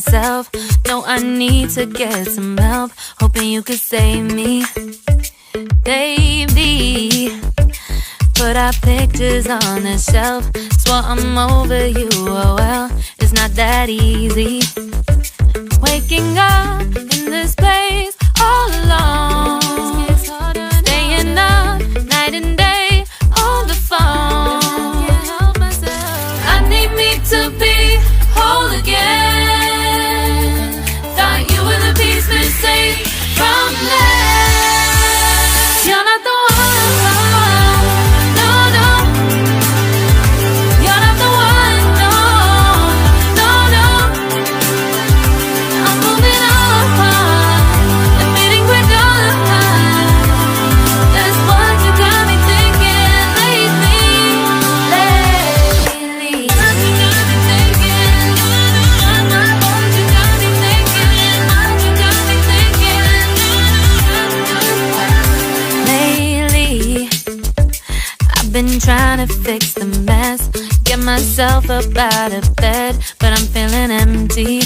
myself. No, I need to get some help. Hoping you could save me, baby. Put our pictures on the shelf. Swore I'm over you, oh well, it's not that easy. Waking up in this place all alone, staying up night and day on the phone. I need me to be whole again. Thought you were the piece missing from last. You're not the one, no, no. You're not the one, no, no, no. I'm moving on, admitting we're done. That's what you got me thinking lately. What you got me thinking. What you got me thinking. What you got me thinking. Lately, I've been trying to fix the mess, get myself up out of bed, but I'm feeling empty.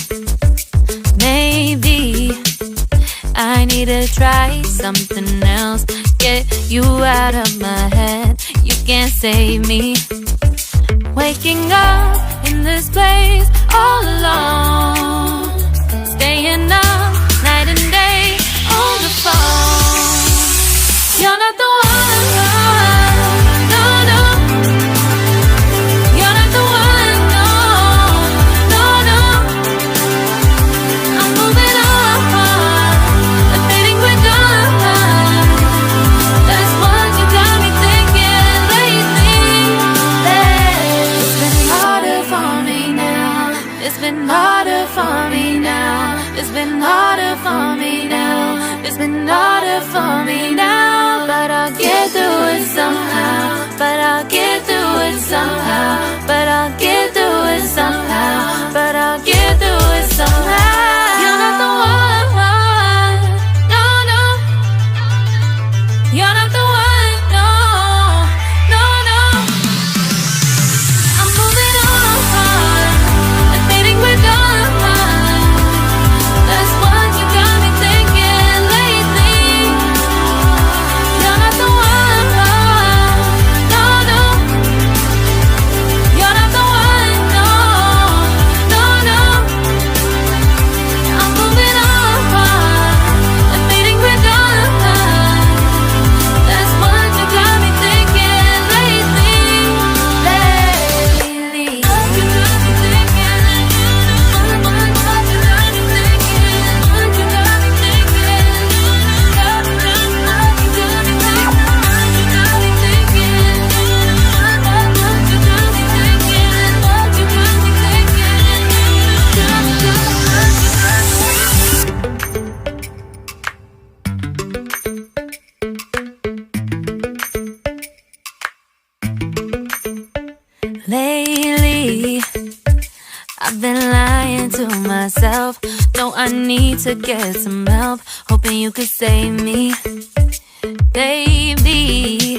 Maybe I need to try something else. Get you out of my head, you can't save me. Waking up in this place all alone, staying up night and day on the phone. You're not the one, no, no. You're not the one, no, no, no. I'm moving on, admitting we're done. That's what you got me thinking lately. It's been harder for me now. It's been harder for me now. It's been harder for me now. It's been harder for me now. But I'll get through it somehow. But I'll get through it somehow. But I'll get through it somehow. But I'll get through it somehow. You're not the one, no, no. You're not the one, no, no, no. I'm moving on, admitting we're done. That's what you got me thinking lately. You're not the one, no, no. You're not the one, no, no, no. I'm moving on, admitting we're done. That's what you got me thinking lately. What you got me thinking. What you got me thinking. What you got me thinking. What you got me thinking. What you got me thinking. What you got me thinking. What you got me thinking. Lately, I've been lying to myself. No, I need to get some help. Hoping you could save me, baby.